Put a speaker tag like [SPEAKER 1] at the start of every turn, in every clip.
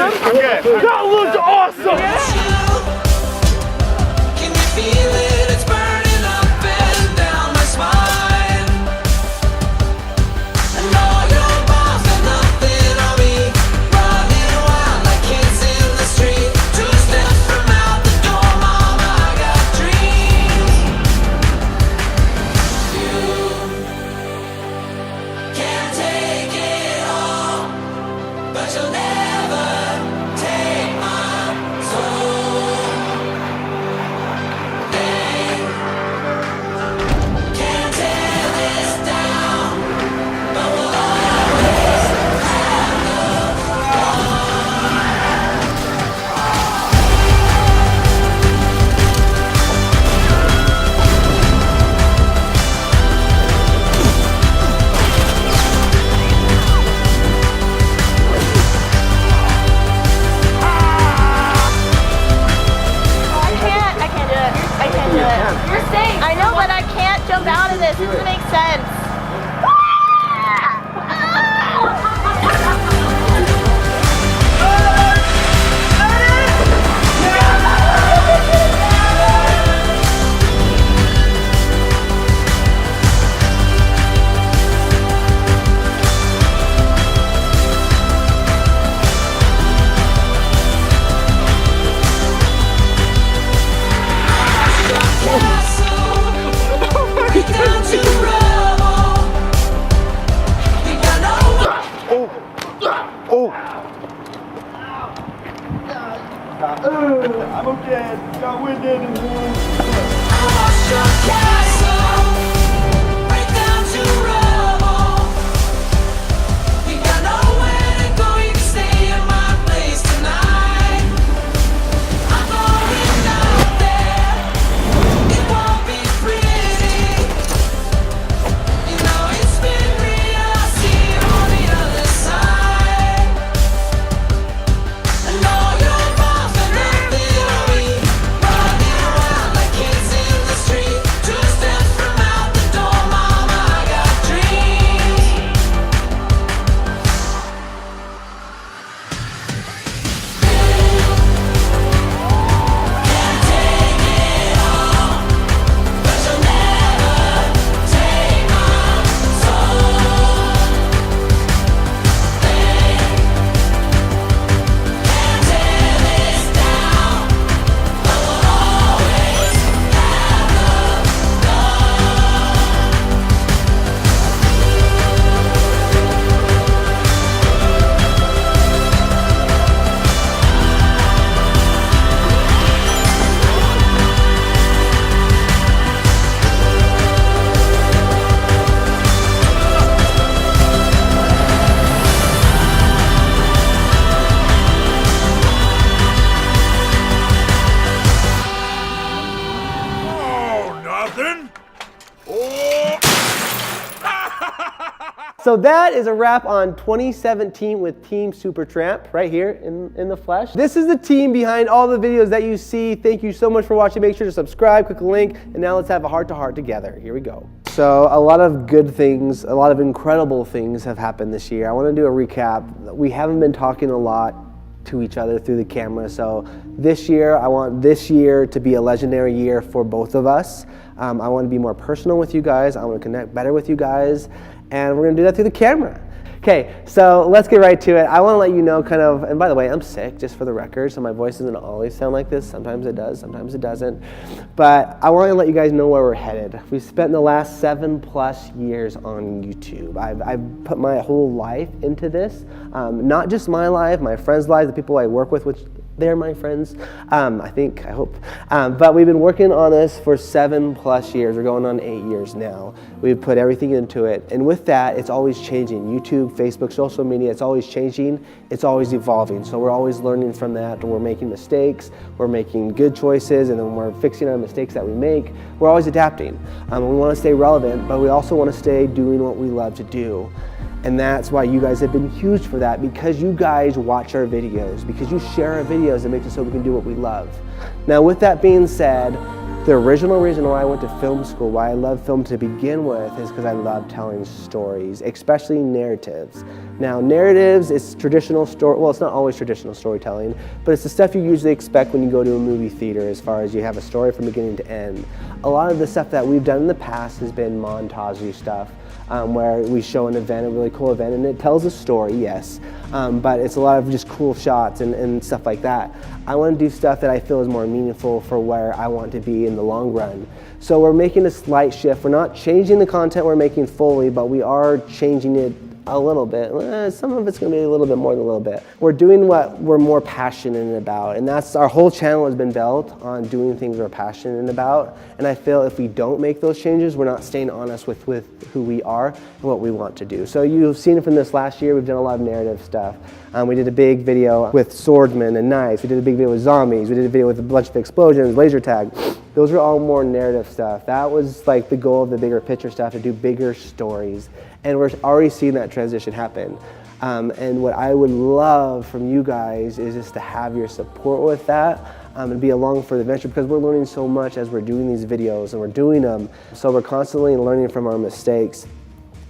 [SPEAKER 1] Okay. That looks awesome!
[SPEAKER 2] Can you feel it? It's burning up and down my spine. And all your balls got nothing on me. Running wild like kids in the street. 2 steps from out the door, mama, I got dreams. You can't take it all, but you'll never take my soul. They can't tear this down, but we'll always have the
[SPEAKER 3] I can't do it. I can't do it. You're safe. I know, but I can't jump out of this. It doesn't make sense.
[SPEAKER 1] I'm okay. Got winded.
[SPEAKER 4] So that is a wrap on 2017 with Team Supertramp right here in the flesh. This is the team behind all the videos that you see. Thank you so much for watching. Make sure to subscribe, click the link, and now let's have a heart-to-heart together. Here we go. So a lot of good things, a lot of incredible things have happened this year. I want to do a recap. We haven't been talking a lot to each other through the camera. So this year, I want this year to be a legendary year for both of us. I want to be more personal with you guys. I want to connect better with you guys. And we're going to do that through the camera. Okay, so let's get right to it. I want to let you know kind of, and by the way, I'm sick, just for the record, so my voice doesn't always sound like this. Sometimes it does, sometimes it doesn't. But I want to let you guys know where we're headed. We've spent the last 7+ years on YouTube. I've put my whole life into this. Not just my life, my friends' lives, the people I work with, which they're my friends, I hope. But we've been working on this for 7+ years. We're going on 8 years now. We've put everything into it. And with that, it's always changing. YouTube, Facebook, social media, it's always changing. It's always evolving. So we're always learning from that. We're making mistakes. We're making good choices. And then we're fixing our mistakes that we make. We're always adapting. We want to stay relevant, but we also want to stay doing what we love to do. And that's why you guys have been huge for that, because you guys watch our videos, because you share our videos. It makes it so we can do what we love. Now, with that being said, the original reason why I went to film school, why I love film to begin with, is because I love telling stories, especially narratives. Now, narratives is traditional story. Well, it's not always traditional storytelling, but it's the stuff you usually expect when you go to a movie theater, as far as you have a story from beginning to end. A lot of the stuff that we've done in the past has been montage-y stuff, where we show an event, a really cool event, and it tells a story, yes, but it's a lot of just cool shots and stuff like that. I want to do stuff that I feel is more meaningful for where I want to be in the long run. So we're making a slight shift. We're not changing the content we're making fully, but we are changing it a little bit. Some of it's going to be a little bit more than a little bit. We're doing what we're more passionate about, and that's our whole channel has been built on doing things we're passionate about. And I feel if we don't make those changes, we're not staying honest with who we are and what we want to do. So you've seen it from this last year. We've done a lot of narrative stuff. We did a big video with swordsmen and knights. We did a big video with zombies. We did a video with a bunch of explosions, laser tag. Those are all more narrative stuff. That was like the goal of the bigger picture stuff, to do bigger stories. And we're already seeing that transition happen. And what I would love from you guys is just to have your support with that and be along for the adventure, because we're learning so much as we're doing these videos and we're doing them. So we're constantly learning from our mistakes.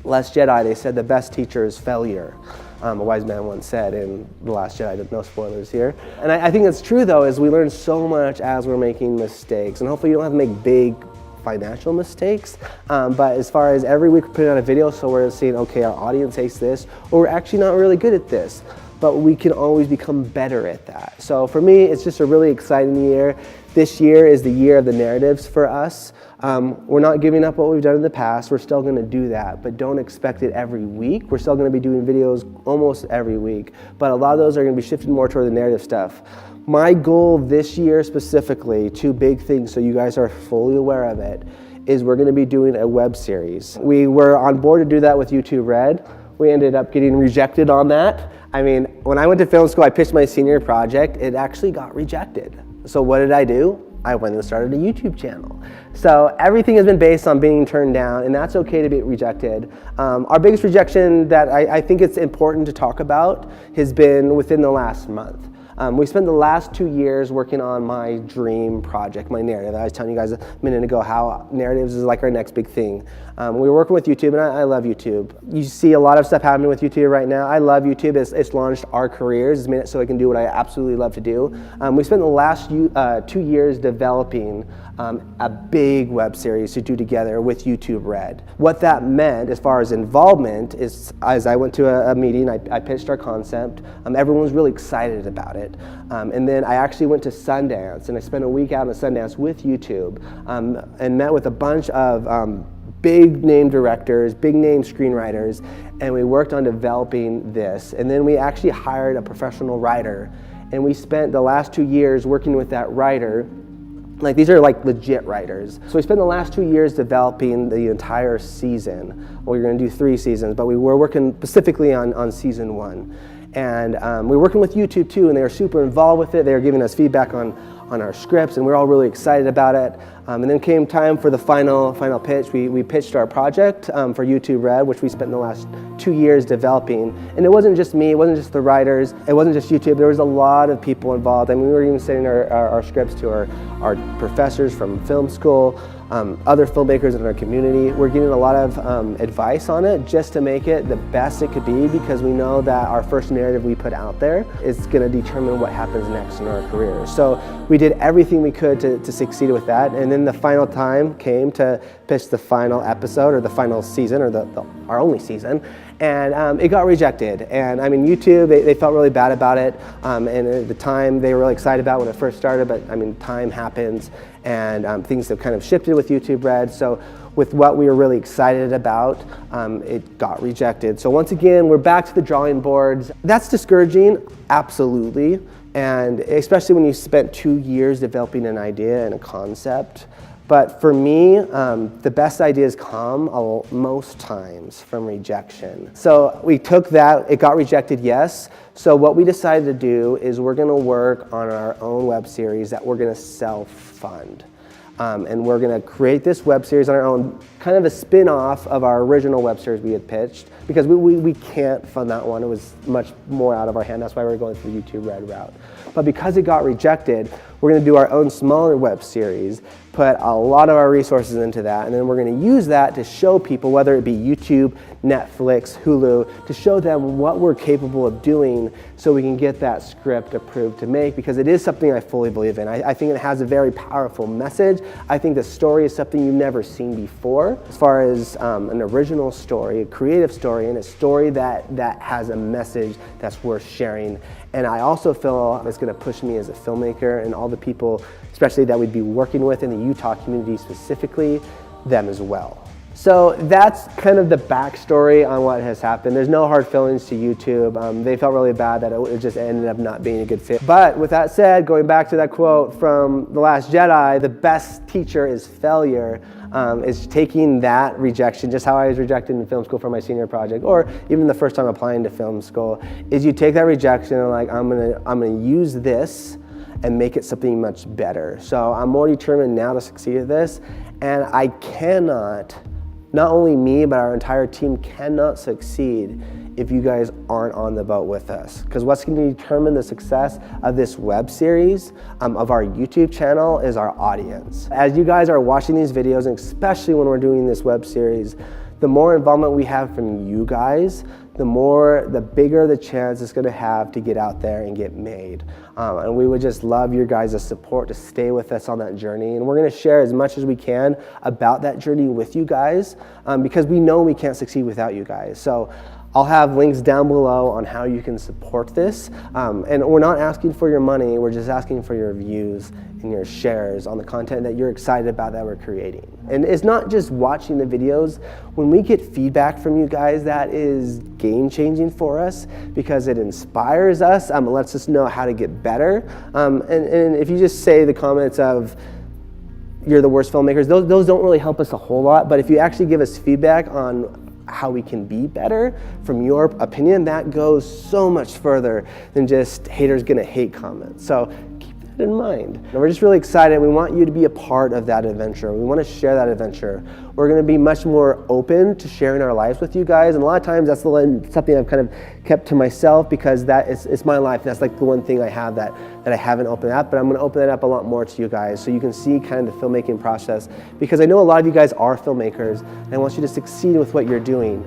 [SPEAKER 4] Last Jedi, they said the best teacher is failure. A wise man once said in The Last Jedi, no spoilers here. And I think that's true though, is we learn so much as we're making mistakes, and hopefully you don't have to make big financial mistakes, but as far as every week we're putting out a video, so we're seeing, okay, our audience hates this, or we're actually not really good at this, but we can always become better at that. So for me, it's just a really exciting year. This year is the year of the narratives for us. We're not giving up what we've done in the past. We're still gonna do that, but don't expect it every week. We're still gonna be doing videos almost every week, but a lot of those are gonna be shifted more toward the narrative stuff. My goal this year specifically, two big things so you guys are fully aware of it, is we're gonna be doing a web series. We were on board to do that with YouTube Red. We ended up getting rejected on that. I mean, when I went to film school, I pitched my senior project, it actually got rejected. So what did I do? I went and started a YouTube channel. So everything has been based on being turned down, and that's okay to be rejected. Our biggest rejection that I think it's important to talk about has been within the last month. We spent the last 2 years working on my dream project, my narrative. I was telling you guys a minute ago how narratives is like our next big thing. We were working with YouTube, and I love YouTube. You see a lot of stuff happening with YouTube right now. I love YouTube. It's launched our careers. It's made it so I can do what I absolutely love to do. We spent the last 2 years developing a big web series to do together with YouTube Red. What that meant as far as involvement is, as I went to a meeting, I pitched our concept. Everyone was really excited about it. And then I actually went to Sundance, and I spent a week out in Sundance with YouTube and met with a bunch of big name directors, big name screenwriters, and we worked on developing this. And then we actually hired a professional writer, and we spent the last 2 years working with that writer. Like, these are like legit writers. So we spent the last 2 years developing the entire season. Well, we're gonna do 3 seasons, but we were working specifically on season 1. And we were working with YouTube too, and they were super involved with it. They were giving us feedback on our scripts, and we were all really excited about it. And then came time for the final pitch. We pitched our project for YouTube Red, which we spent the last 2 years developing. And it wasn't just me, it wasn't just the writers, it wasn't just YouTube. There was a lot of people involved. I mean, we were even sending our scripts to our professors from film school, other filmmakers in our community. We're getting a lot of advice on it just to make it the best it could be, because we know that our first narrative we put out there is going to determine what happens next in our careers. So we did everything we could to succeed with that, and then the final time came to pitch the final episode, or the final season, or our only season, and it got rejected. And I mean, YouTube, they felt really bad about it, and at the time they were really excited about when it first started, but I mean, time happens, and things have kind of shifted with YouTube Red. So with what we were really excited about, it got rejected. So once again, we're back to the drawing boards. That's discouraging, absolutely, and especially when you spent 2 years developing an idea and a concept. But for me, the best ideas come most times from rejection. So we took that, it got rejected, yes. So what we decided to do is we're gonna work on our own web series that we're gonna self-fund. And we're gonna create this web series on our own, kind of a spin-off of our original web series we had pitched, because we can't fund that one. It was much more out of our hand. That's why we're going through the YouTube Red route. But because it got rejected, we're going to do our own smaller web series, put a lot of our resources into that, and then we're going to use that to show people, whether it be YouTube, Netflix, Hulu, to show them what we're capable of doing so we can get that script approved to make, because it is something I fully believe in. I think it has a very powerful message. I think the story is something you've never seen before, as far as an original story, a creative story, and a story that has a message that's worth sharing. And I also feel it's going to push me as a filmmaker and all the people, especially that we'd be working with in the Utah community specifically, them as well. So that's kind of the backstory on what has happened. There's no hard feelings to YouTube. They felt really bad that it just ended up not being a good fit. But with that said, going back to that quote from The Last Jedi, the best teacher is failure, is taking that rejection, just how I was rejected in film school for my senior project, or even the first time applying to film school, is you take that rejection and like, I'm gonna use this and make it something much better. So I'm more determined now to succeed at this, and I cannot, not only me, but our entire team cannot succeed if you guys aren't on the boat with us. Because what's going to determine the success of this web series, of our YouTube channel, is our audience. As you guys are watching these videos, and especially when we're doing this web series, the more involvement we have from you guys, the bigger the chance it's gonna have to get out there and get made. And we would just love your guys' support to stay with us on that journey. And we're gonna share as much as we can about that journey with you guys, because we know we can't succeed without you guys. So I'll have links down below on how you can support this. And we're not asking for your money, we're just asking for your views and your shares on the content that you're excited about that we're creating. And it's not just watching the videos. When we get feedback from you guys, that is game-changing for us, because it inspires us, it lets us know how to get better. And if you just say the comments of, you're the worst filmmakers, those don't really help us a whole lot. But if you actually give us feedback on how we can be better from your opinion, that goes so much further than just haters gonna hate comments. So keep that in mind. And we're just really excited. We want you to be a part of that adventure. We want to share that adventure. We're gonna be much more open to sharing our lives with you guys. And a lot of times that's something I've kind of kept to myself, because it's my life. That's like the one thing I have that I haven't opened up, but I'm gonna open that up a lot more to you guys so you can see kind of the filmmaking process, because I know a lot of you guys are filmmakers and I want you to succeed with what you're doing.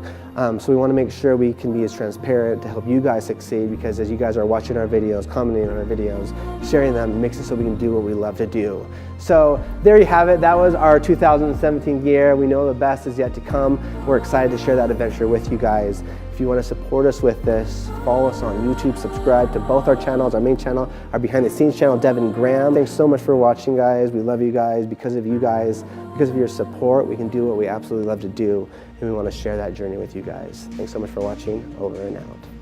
[SPEAKER 4] So we want to make sure we can be as transparent to help you guys succeed, because as you guys are watching our videos, commenting on our videos, sharing them, it makes it so we can do what we love to do. So there you have it. That was our 2017 year. We know the best is yet to come. We're excited to share that adventure with you guys. If you want to support us with this, follow us on YouTube, subscribe to both our channels, our main channel, our behind the scenes channel, Devin Graham. Thanks so much for watching, guys. We love you guys. Because of you guys, because of your support, we can do what we absolutely love to do, and we want to share that journey with you guys. Thanks so much for watching. Over and out.